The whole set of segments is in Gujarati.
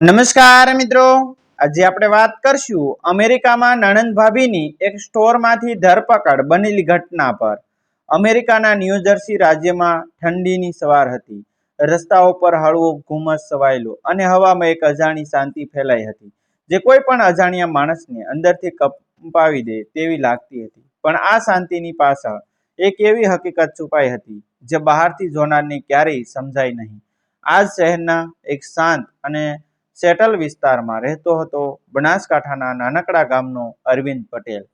નમસ્કાર મિત્રો, આજે આપણે વાત કરશું અમેરિકામાં નણંદ ભાભીની એક સ્ટોરમાંથી ધરપકડ બનેલી ઘટના પર। અમેરિકાના ન્યૂ જર્સી રાજ્યમાં ઠંડીની સવાર હતી। રસ્તાઓ પર હળવો ધુમ્મસ છવાયેલો અને હવામાં એક અજાણી શાંતિ ફેલાઈ હતી, જે કોઈ પણ અજાણ્યા માણસને અંદરથી કંપાવી દે તેવી લાગતી હતી। પણ આ શાંતિની પાછળ એક એવી હકીકત છુપાઈ હતી જે બહારથી જોનારને ક્યારેય સમજાય નહીં। આ શહેરના એક શાંત અને સેટલ વિસ્તારમાં રહેતો હતો બનાસકાંઠાના નાનકડા ગામનો અરવિંદ પટેલ,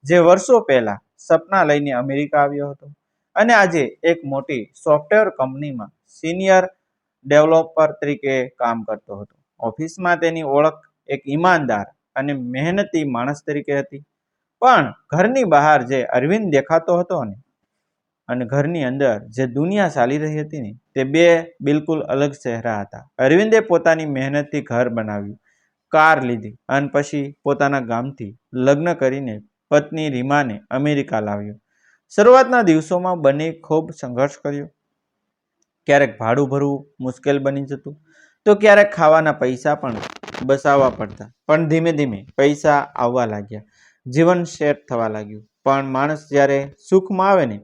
જે વર્ષો પહેલા સપના લઈને અમેરિકા આવ્યો હતો અને આજે એક મોટી સોફ્ટવેર કંપનીમાં સિનિયર ડેવલપર તરીકે કામ કરતો હતો। ઓફિસમાં તેની ઓળખ એક ઈમાનદાર અને મહેનતી માણસ તરીકે હતી, પણ ઘરની બહાર જે અરવિંદ દેખાતો હતો ને અને ઘરની અંદર જે દુનિયા ચાલી રહી હતી ને, તે બે બિલકુલ અલગ ચહેરા હતા। અરવિંદે પોતાની મહેનતથી ઘર બનાવ્યું, કાર લીધી અને પછી પોતાના ગામથી લગ્ન કરીને પત્ની રીમાને અમેરિકા લાવ્યો। શરૂઆતના દિવસોમાં બંને ખૂબ સંઘર્ષ કર્યો। ક્યારેક ભાડું ભરવું મુશ્કેલ બની જતું, તો ક્યારેક ખાવાના પૈસા પણ બચાવવા પડતા, પણ ધીમે ધીમે પૈસા આવવા લાગ્યા, જીવન સેટ થવા લાગ્યું। પણ માણસ જ્યારે સુખમાં આવે ને,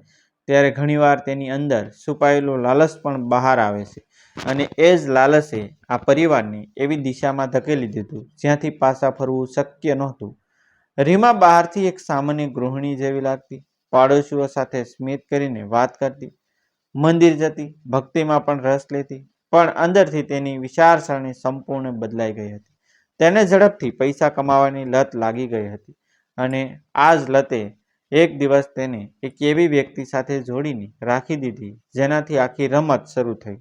ત્યારે ઘણીવાર તેની અંદર છુપાયેલો લાલચ પણ બહાર આવે છે, અને એ જ લાલચે આ પરિવારને એવી દિશામાં ધકેલી દીધું જ્યાંથી પાછા ફરવું શક્ય નહોતું। રીમા બહારથી એક સામાન્ય ગૃહિણી જેવી લાગતી, પાડોશીઓ સાથે સ્મિત કરીને વાત કરતી, મંદિર જતી, ભક્તિમાં પણ રસ લેતી, પણ અંદરથી તેની વિચારસરણી સંપૂર્ણ બદલાઈ ગઈ હતી। તેને ઝડપથી પૈસા કમાવાની લત લાગી ગઈ હતી, અને આ જ લતે એક દિવસ તેને એક એવી વ્યક્તિ સાથે જોડીને રાખી દીધી જેનાથી આખી રમત શરૂ થઈ।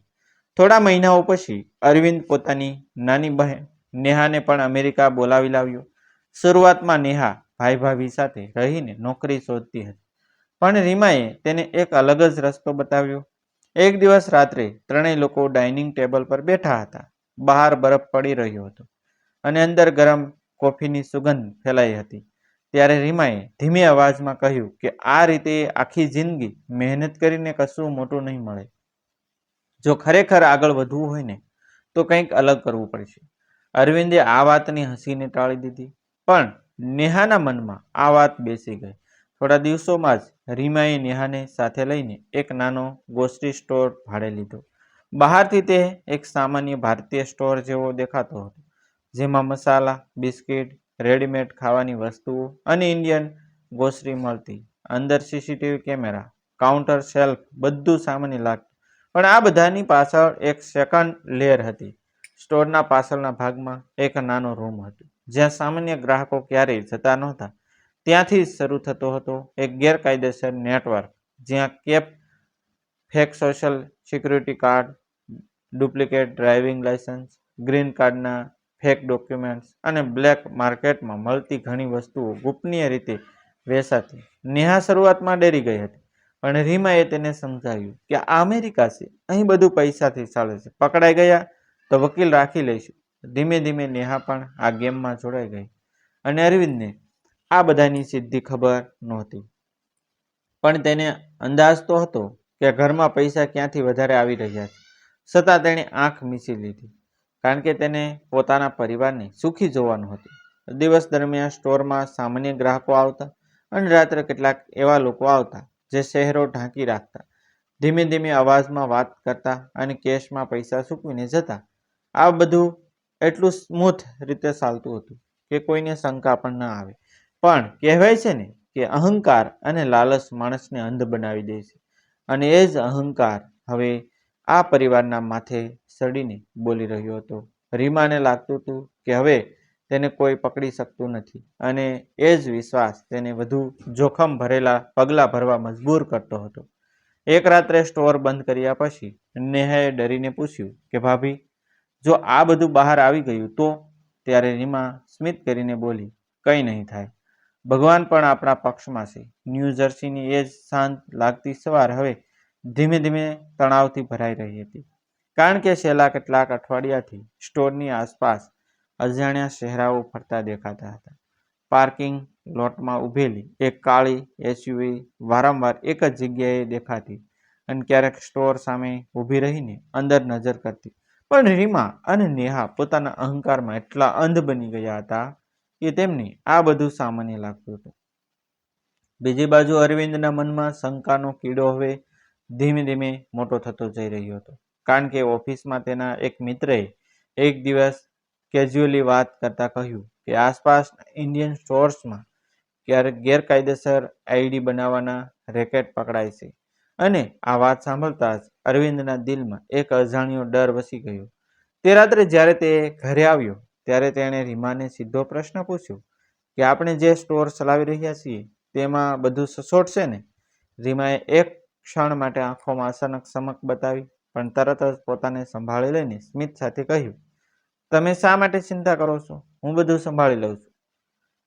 થોડા મહિનાઓ પછી અરવિંદ પોતાની નાની બહેન નેહાને પણ અમેરિકા બોલાવી લાવ્યો। શરૂઆતમાં નેહા ભાઈ ભાભી સાથે રહીને નોકરી શોધતી હતી, પણ રીમાએ તેને એક અલગ જ રસ્તો બતાવ્યો। એક દિવસ રાત્રે ત્રણેય લોકો ડાઇનિંગ ટેબલ પર બેઠા હતા। બહાર બરફ પડી રહ્યો હતો અને અંદર ગરમ કોફીની સુગંધ ફેલાઈ હતી। ત્યારે રીમાએ ધીમે અવાજમાં કહ્યું કે આ રીતે આખી જિંદગી મહેનત કરીને કશું મોટું નહીં મળે। જો ખરેખર આગળ વધવું હોય ને, તો કંઈક અલગ કરવું પડશે। અરવિંદે આ વાતને હસીને ટાળી દીધી, પણ નેહાના મનમાં આ વાત બેસી ગઈ। થોડા દિવસોમાં જ રીમાએ નેહાને સાથે લઈને એક નાનો ગ્રોસરી સ્ટોર ભાડે લીધો। બહારથી તે એક સામાન્ય ભારતીય સ્ટોર જેવો દેખાતો હતો, જેમાં મસાલા, બિસ્કિટ, રેડીમેડ ખાવાની વસ્તુઓ અને ઇન્ડિયન ગ્રોસરી મળતી। અંદર સીસીટીવી કેમેરા, કાઉન્ટર, શેલ્ફ બધું સામાન્ય લાગતું, પણ આ બધાની પાછળ એક સેકન્ડ લેયર હતી। સ્ટોરના પાછળના ભાગમાં એક નાનો રૂમ હતો, જ્યાં સામાન્ય ગ્રાહકો ક્યારેય જતા નહોતા। ત્યાંથી જ શરૂ થતો હતો એક ગેરકાયદેસર નેટવર્ક, જ્યાં fake social security card, duplicate driving licence, green કાર્ડના ફેક ડોક્યુમેન્ટ્સ અને બ્લેક માર્કેટમાં મળતી ઘણી વસ્તુઓ ગુપનીય રીતે વેચાતી। નેહા શરૂઆતમાં ડરી ગઈ હતી, પણ રીમાએ તેને સમજાવ્યું કે આ અમેરિકા છે, અહીં બધું પૈસાથી ચાલે છે, પકડાઈ ગયા તો વકીલ રાખી લઈશું। ધીમે ધીમે નેહા પણ આ ગેમમાં જોડાઈ ગઈ, અને અરવિંદને આ બધાની સીધી ખબર નહોતી, પણ તેને અંદાજ તો હતો કે ઘરમાં પૈસા ક્યાંથી વધારે આવી રહ્યા છે। છતાં તેણે આંખ મીચી લીધી, કારણ કે તેને પોતાના પરિવારને સુખી જોવાનું હતું। દિવસ દરમિયાન સ્ટોરમાં સામાન્ય ગ્રાહકો આવતા, અને રાત્રે કેટલાક એવા લોકો આવતા જે શહેરો ઢાંકી રાખતા, ધીમે ધીમે અવાજમાં વાત કરતા અને કેશમાં પૈસા ચૂકવીને જતા। આ બધું એટલું સ્મૂથ રીતે ચાલતું હતું કે કોઈને શંકા પણ ન આવે, પણ કહેવાય છે ને કે અહંકાર અને લાલચ માણસને અંધ બનાવી દે છે, અને એ જ અહંકાર હવે આ પરિવારના માથે ચડીને બોલી રહ્યો હતો। રીમાને લાગતું હતું કે હવે તેને કોઈ પકડી શકતું નથી, અને એ જ વિશ્વાસ તેને વધુ જોખમ ભરેલા પગલાં ભરવા મજબૂર કરતો હતો। એક રાત્રે સ્ટોર બંધ કર્યા પછી નેહાએ ડરીને પૂછ્યું કે ભાભી, જો આ બધું બહાર આવી ગયું તો? ત્યારે રીમા સ્મિત કરીને બોલી, કંઈ નહીં થાય, ભગવાન પણ આપણા પક્ષમાં છે। ન્યૂ જર્સીની એ જ શાંત લાગતી સવાર હવે ધીમે ધીમે તણાવથી ભરાઈ રહી હતી, કારણ કે છેલ્લા કેટલાક અઠવાડિયાથી સ્ટોરની આસપાસ અજાણ્યા ચહેરાઓ ફરતા દેખાતા હતા। પાર્કિંગ લોટમાં ઊભેલી એક કાળી એસયુવી વારંવાર એક જ જગ્યાએ દેખાતી, અને ક્યારેક સ્ટોર સામે ઊભી રહીને અંદર નજર કરતી, પણ રીમા અને નેહા પોતાના અહંકારમાં એટલા અંધ બની ગયા હતા કે તેમને આ બધું સામાન્ય લાગતું હતું. બીજી બાજુ અરવિંદના મનમાં શંકાનો કીડો હવે ધીમે ધીમે મોટો થતો જઈ રહ્યો હતો. કારણ કે ઓફિસમાં તેના એક મિત્રએ એક દિવસ કેઝ્યુઅલી વાત કરતા કહ્યું કે આસપાસ ઇન્ડિયન સ્ટોર્સમાં ક્યારેક ગેરકાયદેસર આઈડી બનાવવાના રેકેટ પકડાય છે. અને આ વાત સાંભળતા જ અરવિંદના દિલમાં એક અજાણ્યો ડર વસી ગયો. તે રાત્રે જ્યારે તે ઘરે આવ્યો ત્યારે તેણે રીમાને સીધો પ્રશ્ન પૂછ્યો કે આપણે જે સ્ટોર ચલાવી રહ્યા છીએ તેમાં બધું સચોટ છે ને? રીમાએ એક ક્ષણ માટે આંખોમાં અચાનક ચમક બતાવી, પણ તરત જ પોતાને સંભાળી લઈને સ્મિત સાથે કહ્યું, તમે શા માટે ચિંતા કરો છો? હું બધું સંભાળી લઉં છું.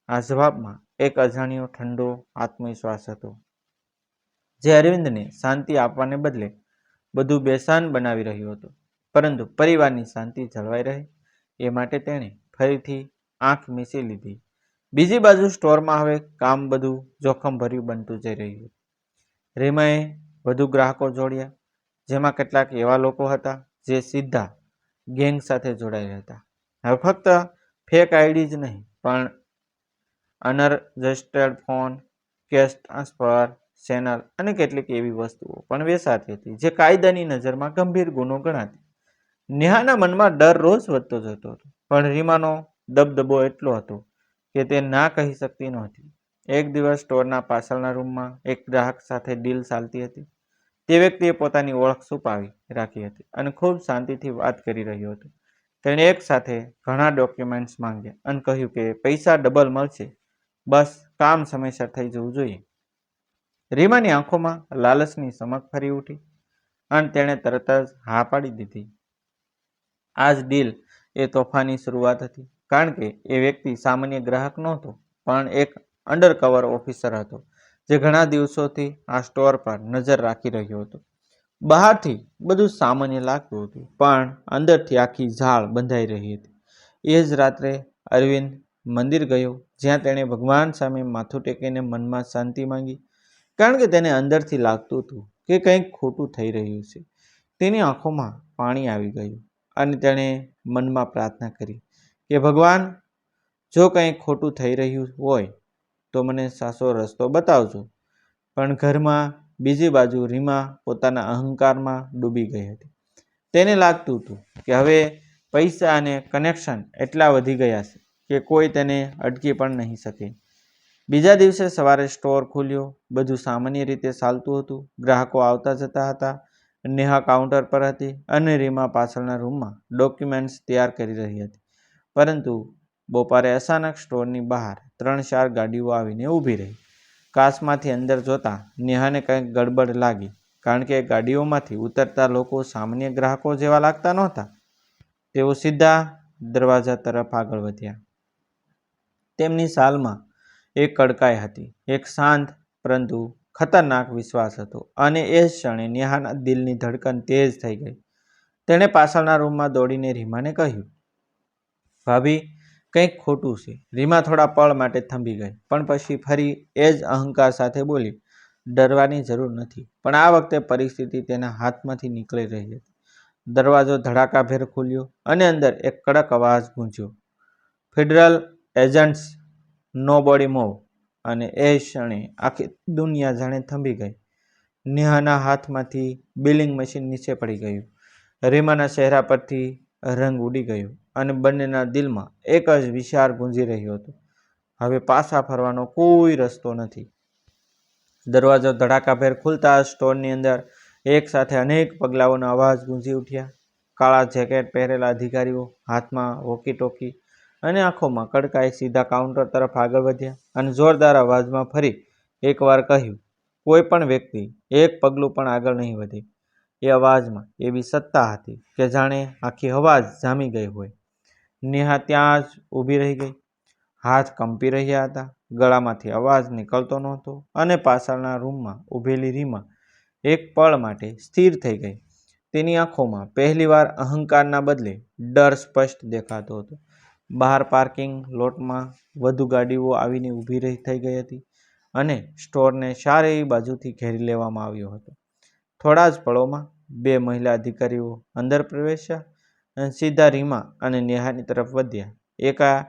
આ જવાબમાં એક અજાણ્યો ઠંડો આત્મવિશ્વાસ હતો, જે અરવિંદને શાંતિ આપવાને બદલે બધું બેસાન બનાવી રહ્યું હતું. પરંતુ પરિવારની શાંતિ જળવાઈ રહે એ માટે તેણે ફરીથી આંખ મીચી લીધી. બીજી બાજુ સ્ટોરમાં હવે કામ બધું જોખમભર્યું બનતું જઈ રહ્યું. રીમાએ વધુ ગ્રાહકો જોડ્યા, જેમાં કેટલાક એવા લોકો હતા જે સીધા ગેંગ સાથે જોડાયેલા હતા. હવે ફક્ત ફેક આઈડી જ નહીં, પણ unregistered phone, cash transfer channel અને કેટલીક એવી વસ્તુઓ પણ વેચાતી હતી જે કાયદાની નજરમાં ગંભીર ગુનો ગણાતી. નેહાના મનમાં ડર રોજ વધતો જતો હતો, પણ રીમાનો દબદબો એટલો હતો કે તે ના કહી શકતી નહોતી. એક દિવસ સ્ટોરના પાછળના રૂમમાં એક ગ્રાહક સાથે ડીલ ચાલતી હતી. તે વ્યક્તિએ પોતાની ઓળખ છુપાવી રાખી હતી અને ખૂબ શાંતિથી વાત કરી રહ્યો હતો. તેણે એક સાથે ઘણા ડોક્યુમેન્ટ્સ માંગ્યા અને કહ્યું કે પૈસા ડબલ મળશે, બસ કામ સમયસર થઈ જવું જોઈએ. રીમાની આંખોમાં લાલચની ચમક ફરી ઉઠી અને તેણે તરત જ હા પાડી દીધી. આ જ ડીલ એ તોફાની શરૂઆત હતી, કારણ કે એ વ્યક્તિ સામાન્ય ગ્રાહક નહોતો, પણ એક અંડરકવર ઓફિસર હતો જે ઘણા દિવસોથી આ સ્ટોર પર નજર રાખી રહ્યો હતો. બહારથી બધું સામાન્ય લાગતું હતું, પણ અંદરથી આખી ઝાડ બંધાઈ રહી હતી. એ જ રાત્રે અરવિંદ મંદિર ગયો, જ્યાં તેણે ભગવાન સામે માથું ટેકીને મનમાં શાંતિ માંગી, કારણ કે તેને અંદરથી લાગતું હતું કે કંઈક ખોટું થઈ રહ્યું છે. તેની આંખોમાં પાણી આવી ગયું અને તેણે મનમાં પ્રાર્થના કરી કે ભગવાન, જો કંઈ ખોટું થઈ રહ્યું હોય તો મને સાચો રસ્તો બતાવજો. પણ ઘરમાં બીજી બાજુ રીમા પોતાના અહંકારમાં ડૂબી ગઈ હતી. તેને લાગતું હતું કે હવે પૈસા અને કનેક્શન એટલા વધી ગયા છે કે કોઈ તેને અટકી પણ નહીં શકે. બીજા દિવસે સવારે સ્ટોર ખુલ્યો. બધું સામાન્ય રીતે ચાલતું હતું. ગ્રાહકો આવતા જતા હતા. નેહા કાઉન્ટર પર હતી અને રીમા પાછળના રૂમમાં ડોક્યુમેન્ટ્સ તૈયાર કરી રહી હતી. પરંતુ બપોરે અચાનક સ્ટોરની બહાર 3-4 ગાડીઓ આવીને ઊભી રહી. કાચમાંથી અંદર જોતા નેહાને કંઈક ગડબડ લાગી, કારણ કે ગાડીઓમાંથી ઉતરતા લોકો સામાન્ય ગ્રાહકો જેવા લાગતા નહોતા. તેઓ સીધા દરવાજા તરફ આગળ વધ્યા. તેમની સાલમાં એક કડકાઈ હતી, એક શાંત પરંતુ ખતરનાક વિશ્વાસ હતો, અને એ જ ક્ષણે નેહાના દિલની ધડકન તેજ થઈ ગઈ. તેણે પાછળના રૂમમાં દોડીને રીમાને કહ્યું, ભાભી, કંઈક ખોટું છે. રીમા થોડા પળ માટે થંભી ગઈ, પણ પછી ફરી એ જ અહંકાર સાથે બોલી, ડરવાની જરૂર નથી. પણ આ વખતે પરિસ્થિતિ તેના હાથમાંથી નીકળી રહી હતી. દરવાજો ધડાકાભેર ખુલ્યો અને અંદર એક કડક અવાજ ગૂંજ્યો, federal agents, no body move. અને એ ક્ષણે આખી દુનિયા જાણે થંભી ગઈ. નેહાના હાથમાંથી બિલિંગ મશીન નીચે પડી ગયું. રીમાના ચહેરા પરથી રંગ ઉડી ગયો અને બંનેના દિલમાં એક જ વિચાર ગુંજી રહ્યો હતો, હવે પાછા ફરવાનો કોઈ રસ્તો નથી. દરવાજો ધડાકાભેર ખુલતા સ્ટોરની અંદર એક સાથે અનેક પગલાઓના અવાજ ગુંજી ઉઠ્યા. કાળા જેકેટ પહેરેલા અધિકારીઓ હાથમાં વોકી ટોકી અને આંખોમાં કડકાઈ સીધા કાઉન્ટર તરફ આગળ વધ્યા અને જોરદાર અવાજમાં ફરી એકવાર કહ્યું, કોઈ પણ વ્યક્તિ એક પગલું પણ આગળ નહીં વધે. એ અવાજમાં એવી સત્તા હતી કે જાણે આખી હવા જ જામી ગઈ હોય. નેહા ત્યાં જ ઊભી રહી ગઈ. હાથ કંપી રહ્યા હતા, ગળામાંથી અવાજ નીકળતો નહોતો અને પાછળના રૂમમાં ઊભેલી રીમા એક પળ માટે સ્થિર થઈ ગઈ. તેની આંખોમાં પહેલીવાર અહંકારના બદલે ડર સ્પષ્ટ દેખાતો હતો. બહાર પાર્કિંગ લોટમાં વધુ ગાડીઓ આવીને ઊભી થઈ ગઈ હતી અને સ્ટોરને ચારેય બાજુથી ઘેરી લેવામાં આવ્યો હતો. થોડા જ પળોમાં 2 મહિલા અધિકારીઓ અંદર પ્રવેશ્યા અને સીધા રીમા અને નેહાની તરફ વધ્યા. એકા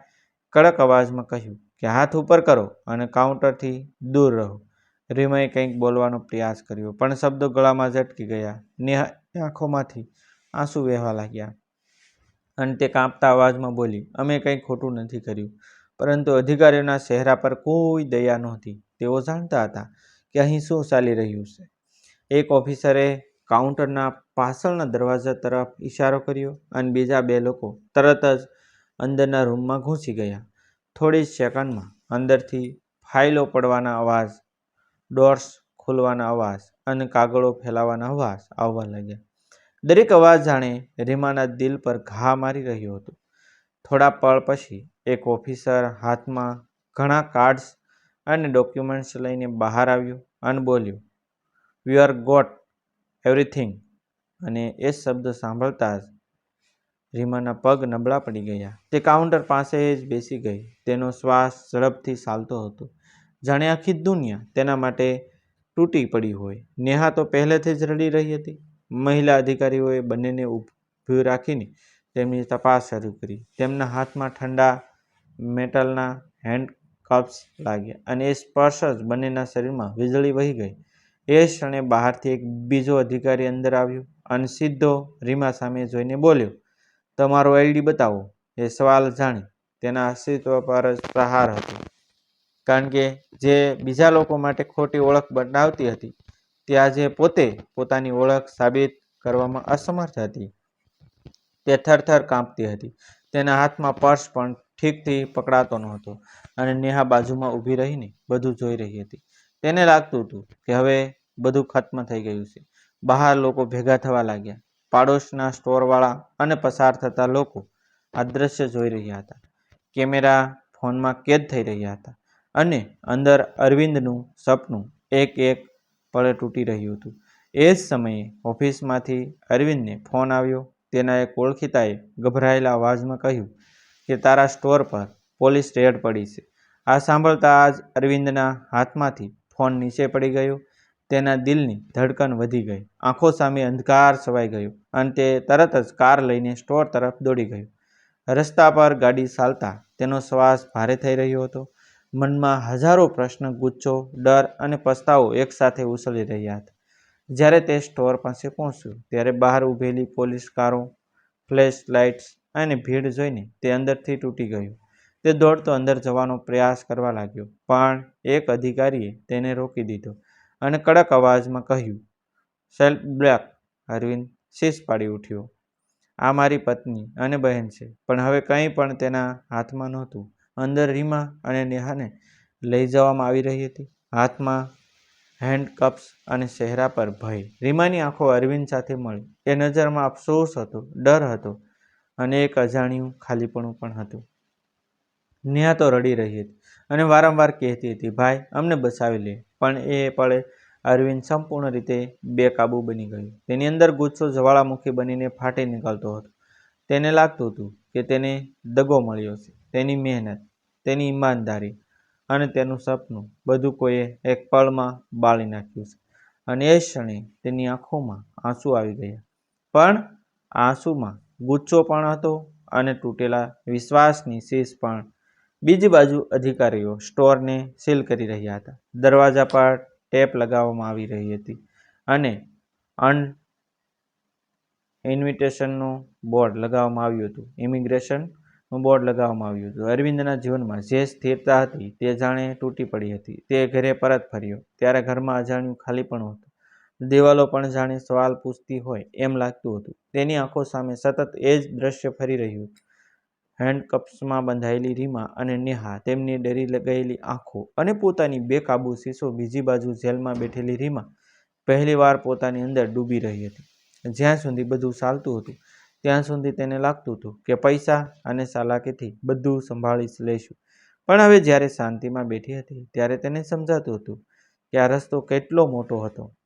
કડક અવાજમાં કહ્યું કે હાથ ઉપર કરો અને કાઉન્ટરથી દૂર રહો. રીમાએ કંઈક બોલવાનો પ્રયાસ કર્યો, પણ શબ્દો ગળામાં જ અટકી ગયા. નેહાની આંખોમાંથી આંસુ વહેવા લાગ્યા અને તે કાંપતા અવાજમાં બોલી, અમે કંઈ ખોટું નથી કર્યું. પરંતુ અધિકારીઓના ચહેરા પર કોઈ દયા નહોતી. તેઓ જાણતા હતા કે અહીં શું ચાલી રહ્યું છે. એક ઓફિસરે કાઉન્ટરના પાછળના દરવાજા તરફ ઇશારો કર્યો અને બીજા બે લોકો તરત જ અંદરના રૂમમાં ઘૂસી ગયા. થોડી જ સેકન્ડમાં અંદરથી ફાઇલો પડવાના અવાજ, ડોર્સ ખુલવાના અવાજ અને કાગળો ફેલાવાના અવાજ આવવા લાગ્યા. દરેક અવાજ જાણે રીમાના દિલ પર ઘા મારી રહ્યો હતો. થોડા પળ પછી એક ઓફિસર હાથમાં ઘણા કાર્ડ્સ અને ડોક્યુમેન્ટ્સ લઈને બહાર આવ્યો અને બોલ્યો, "વી આર ગોટ એવરીથિંગ." અને એ શબ્દ સાંભળતા જ રીમાના પગ નબળા પડી ગયા. તે કાઉન્ટર પાસે જ બેસી ગઈ. તેનો શ્વાસ ઝડપથી ચાલતો હતો, જાણે આખી દુનિયા તેના માટે તૂટી પડી હોય. નેહા તો પહેલેથી જ રડી રહી હતી. મહિલા અધિકારીઓએ બંનેને ઊભી રાખીને તેમની તપાસ શરૂ કરી. તેમના હાથમાં ઠંડા મેટલના હેન્ડકફ્સ લાગ્યા અને એ સ્પર્શ જ બંનેના શરીરમાં વીજળી વહી ગઈ. એ ક્ષણે બહારથી એક બીજો અધિકારી અંદર આવ્યો અને સીધો રીમા સામે જોઈને બોલ્યો, "તમારો આઈડી બતાવો." એ સવાલ જાણી તેના અસ્તિત્વ પર જ પ્રહાર હતો, કારણ કે જે બીજા લોકો માટે ખોટી ઓળખ બનાવતી હતી તે આજે પોતે પોતાની ઓળખ સાબિત કરવામાં અસમર્થ હતી. તે થરથર કાંપતી હતી. તેના હાથમાં પર્સ પણ ઠીકથી પકડાતો નહોતો અને નેહા બાજુમાં ઊભી રહીને બધું જોઈ રહી હતી. તેને લાગતું હતું કે હવે બધું ખત્મ થઈ ગયું છે. બહાર લોકો ભેગા થવા લાગ્યા. પાડોશના સ્ટોરવાળા અને પસાર થતા લોકો આ દ્રશ્ય જોઈ રહ્યા હતા. કેમેરા ફોનમાં કેદ થઈ રહ્યા હતા અને અંદર અરવિંદનું સપનું એક એક પળે તૂટી રહ્યું હતું. એ જ સમયે ઓફિસમાંથી અરવિંદને ફોન આવ્યો. તેના એક ઓળખીતાએ ગભરાયેલા અવાજમાં કહ્યું કે તારા સ્ટોર પર પોલીસ રેડ પડી છે. આ સાંભળતા જ અરવિંદના હાથમાંથી ફોન નીચે પડી ગયો. તેના દિલની ધડકન વધી ગઈ. આંખો સામે અંધકાર છવાઈ ગયો અને તે તરત જ કાર લઈને સ્ટોર તરફ દોડી ગયો. રસ્તા પર ગાડી ચાલતા તેનો શ્વાસ ભારે થઈ રહ્યો હતો. મનમાં હજારો પ્રશ્ન, ગુસ્સો, ડર અને પસ્તાવો એકસાથે ઉછળી રહ્યા હતા. જ્યારે તે સ્ટોર પાસે પહોંચ્યો ત્યારે બહાર ઊભેલી પોલીસ કારો, ફ્લેશ લાઇટ્સ અને ભીડ જોઈને તે અંદરથી તૂટી ગયો. તે દોડતો અંદર જવાનો પ્રયાસ કરવા લાગ્યો, પણ એક અધિકારીએ તેને રોકી દીધો અને કડક અવાજમાં કહ્યું, "સેલ્ફ બ્લેક." અરવિંદ શીશ પાડી ઉઠ્યો. આ મારી પત્ની અને બહેન છે. પણ હવે કંઈ પણ તેના હાથમાં નહોતું. અંદર રીમા અને નેહાને લઈ જવામાં આવી રહી હતી, હાથમાં હેન્ડકફ્સ અને ચહેરા પર ભય. રીમાની આંખો અરવિંદ સાથે મળી. એ નજરમાં અફસોસ હતો, ડર હતો અને એક અજાણ્યું ખાલીપણું પણ હતું. નેહા તો રડી રહી હતી અને વારંવાર કહેતી હતી, "ભાઈ, અમને બચાવી લે." પણ એ પળે અરવિંદ સંપૂર્ણ રીતે બેકાબૂ બની ગયો. તેની અંદર ગુસ્સો જ્વાળામુખી બનીને ફાટી નીકળતો હતો. તેને લાગતું હતું કે તેને દગો મળ્યો છે. તેની મહેનત, તેની ઈમાનદારી અને તેનું સપનું બધું કોઈએ એક પળમાં બાળી નાખ્યું છે. અને એ ક્ષણે તેની આંખોમાં આંસુ આવી ગયા. પણ આંસુમાં ગુસ્સો પણ હતો અને તૂટેલા વિશ્વાસની શીશ પણ. બીજી બાજુ અધિકારીઓ સ્ટોરને સીલ કરી રહ્યા હતા. દરવાજા પર ટેપ લગાવવામાં આવી રહી હતી અને ઇન્વિટેશનનું બોર્ડ લગાવવામાં આવ્યું હતું. ઇમિગ્રેશનનું બોર્ડ લગાવવામાં આવ્યું હતું. અરવિંદના જીવનમાં જે સ્થિરતા હતી તે જાણે તૂટી પડી હતી. તે ઘરે પરત ફર્યો ત્યારે ઘરમાં અજાણ્યું ખાલીપણું હતું. દિવાલો પણ જાણે સવાલ પૂછતી હોય એમ લાગતું હતું. તેની આંખો સામે સતત એ જ દ્રશ્ય ફરી રહ્યું હતું. હેન્ડકફ્સમાં બંધાયેલી રીમા અને નેહા, તેમની ડરી ગયેલી આંખો અને પોતાની બેકાબૂ શીશો. બીજી બાજુ જેલમાં બેઠેલી રીમા પહેલીવાર પોતાની અંદર ડૂબી રહી હતી. જ્યાં સુધી બધું ચાલતું હતું ત્યાં સુધી તેને લાગતું હતું કે પૈસા અને ચાલાકીથી બધું સંભાળી લઈશું. પણ હવે જ્યારે શાંતિમાં બેઠી હતી ત્યારે તેને સમજાતું હતું કે આ રસ્તો કેટલો મોટો હતો.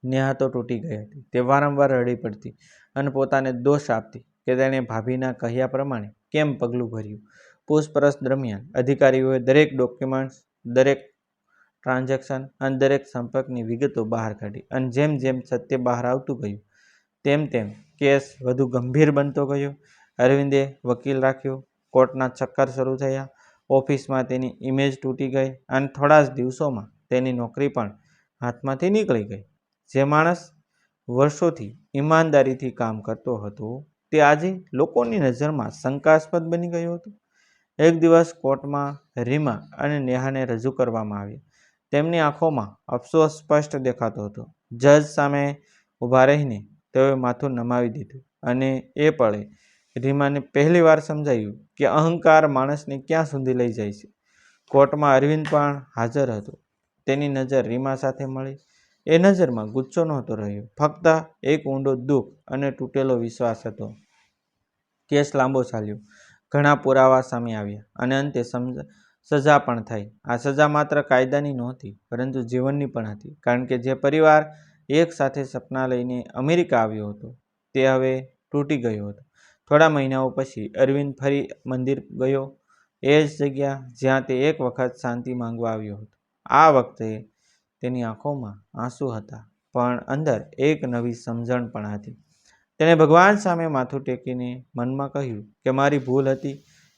નેહા તો તૂટી ગઈ હતી. તે વારંવાર રડી પડતી અને પોતાને દોષ આપતી કે તેણે ભાભીના કહ્યા પ્રમાણે કેમ પગલું ભર્યું. પૂછપરછ દરમિયાન અધિકારીઓએ દરેક ડોક્યુમેન્ટ્સ, દરેક ટ્રાન્ઝેક્શન અને દરેક સંપર્કની વિગતો બહાર કાઢી અને જેમ જેમ સત્ય બહાર આવતું ગયું તેમ તેમ કેસ વધુ ગંભીર બનતો ગયો. અરવિંદે વકીલ રાખ્યો. કોર્ટના ચક્કર શરૂ થયા. ઓફિસમાં તેની ઇમેજ તૂટી ગઈ અને થોડા જ દિવસોમાં તેની નોકરી પણ હાથમાંથી નીકળી ગઈ. જે માણસ વર્ષોથી ઈમાનદારીથી કામ કરતો હતો તે આજે લોકોની નજરમાં શંકાસ્પદ બની ગયો હતો. એક દિવસ કોર્ટમાં રીમા અને નેહાને રજૂ કરવામાં આવ્યા. તેમની આંખોમાં અફસોસ સ્પષ્ટ દેખાતો હતો. જજ સામે ઊભા રહીને તેઓએ માથું નમાવી દીધું અને એ પળે રીમાને પહેલીવાર સમજાયું કે અહંકાર માણસને ક્યાં સુધી લઈ જાય છે. કોર્ટમાં અરવિંદ પણ હાજર હતો. તેની નજર રીમા સાથે મળી. એ નજરમાં ગુસ્સો નહોતો રહ્યો, ફક્ત એક ઊંડો દુઃખ અને તૂટેલો વિશ્વાસ હતો. કેસ લાંબો ચાલ્યો. ઘણા પુરાવા સામે આવ્યા અને અંતે સજા પણ થઈ. આ સજા માત્ર કાયદાની નહોતી પરંતુ જીવનની પણ હતી, કારણ કે જે પરિવાર એક સાથે સપના લઈને અમેરિકા આવ્યો હતો તે હવે તૂટી ગયો હતો. થોડા મહિનાઓ પછી અરવિંદ ફરી મંદિર ગયો, એ જ જગ્યા જ્યાં તે એક વખત શાંતિ માંગવા આવ્યો હતો. આ વખતે તેની આંખોમાં આંસુ હતા, પણ અંદર એક નવી સમજણ પણ હતી. તેણે ભગવાન સામે માથું ટેકીને મનમાં કહ્યું કે મારી ભૂલ હતી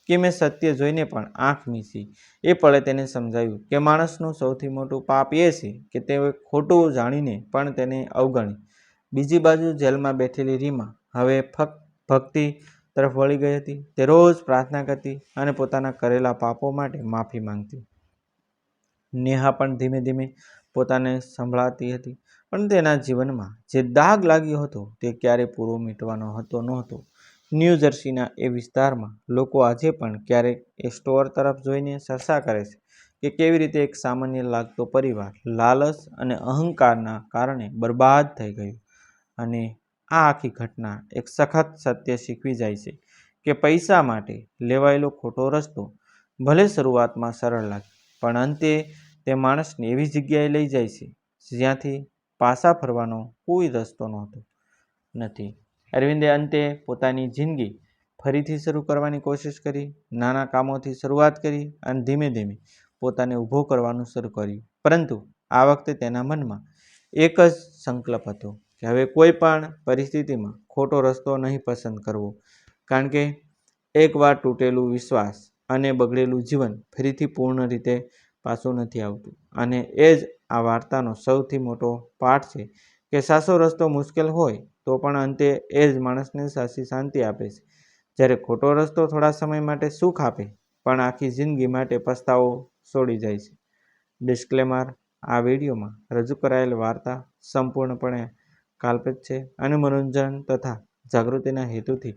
કે મેં સત્ય જોઈને પણ આંખ મીચી. એ પળે તેને સમજાયું કે માણસનું સૌથી મોટું પાપ એ છે કે તેઓ ખોટું જાણીને પણ તેને અવગણે. બીજી બાજુ જેલમાં બેઠેલી રીમા હવે ભક્તિ તરફ વળી ગઈ હતી. તે રોજ પ્રાર્થના કરતી અને પોતાના કરેલા પાપો માટે માફી માંગતી. નેહા પણ ધીમે ધીમે પોતાને સંભળાતી હતી, પણ તેના જીવનમાં જે દાગ લાગ્યો હતો તે ક્યારે પૂરો મીટવાનો નહોતો. ન્યૂ જર્સીના એ વિસ્તારમાં લોકો આજે પણ ક્યારેક એ સ્ટોર તરફ જોઈને ચર્ચા કરે છે કે કેવી રીતે એક સામાન્ય લાગતો પરિવાર લાલચ અને અહંકારના કારણે બરબાદ થઈ ગયો. અને આ આખી ઘટના એક સખત સત્ય શીખવી જાય છે કે પૈસા માટે લેવાયેલો ખોટો રસ્તો ભલે શરૂઆતમાં સરળ લાગે, પણ અંતે તે માણસને એવી જગ્યાએ લઈ જાય છે જ્યાંથી પાછા ફરવાનો કોઈ રસ્તો નથી. અરવિંદે અંતે પોતાની જિંદગી ફરીથી શરૂ કરવાની કોશિશ કરી. નાના કામોથી શરૂઆત કરી અને ધીમે ધીમે પોતાને ઊભો કરવાનું શરૂ કર્યું. પરંતુ આ વખતે તેના મનમાં એક જ સંકલ્પ હતો કે હવે કોઈ પણ પરિસ્થિતિમાં ખોટો રસ્તો નહીં પસંદ કરવો, કારણ કે એકવાર તૂટેલું વિશ્વાસ અને બગડેલું જીવન ફરીથી પૂર્ણ રીતે પાછું નથી આવતું. અને એ જ આ વાર્તાનો સૌથી મોટો પાઠ છે કે સાચો રસ્તો મુશ્કેલ હોય તો પણ અંતે એ જ માણસને સાચી શાંતિ આપે છે, જ્યારે ખોટો રસ્તો થોડા સમય માટે સુખ આપે પણ આખી જિંદગી માટે પસ્તાવો છોડી જાય છે. ડિસ્ક્લેમર: આ વિડીયોમાં રજૂ કરાયેલ વાર્તા સંપૂર્ણપણે કાલ્પનિક છે અને મનોરંજન તથા જાગૃતિના હેતુથી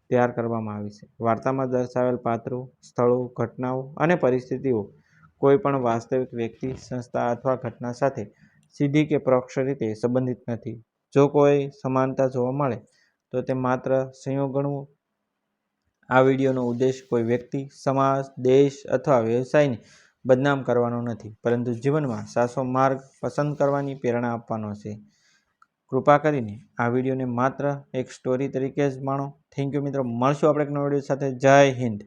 તૈયાર કરવામાં આવી છે. વાર્તામાં દર્શાવેલ પાત્રો, સ્થળો, ઘટનાઓ અને પરિસ્થિતિઓ કોઈ પણ વાસ્તવિક વ્યક્તિ, સંસ્થા અથવા ઘટના સાથે સીધી કે પરોક્ષ રીતે સંબંધિત નથી. જો કોઈ સમાનતા જોવા મળે તો તે માત્ર સંયોગ ગણવું. આ વિડીયોનો ઉદ્દેશ કોઈ વ્યક્તિ, સમાજ, દેશ અથવા વ્યવસાયને બદનામ કરવાનો નથી, પરંતુ જીવનમાં સાચો માર્ગ પસંદ કરવાની પ્રેરણા આપવાનો છે. કૃપા કરીને આ વિડીયોને માત્ર એક સ્ટોરી તરીકે જ માણો. થેન્ક યુ મિત્રો. મળશું આપણે એક નવા વિડીયો સાથે. જય હિન્દ.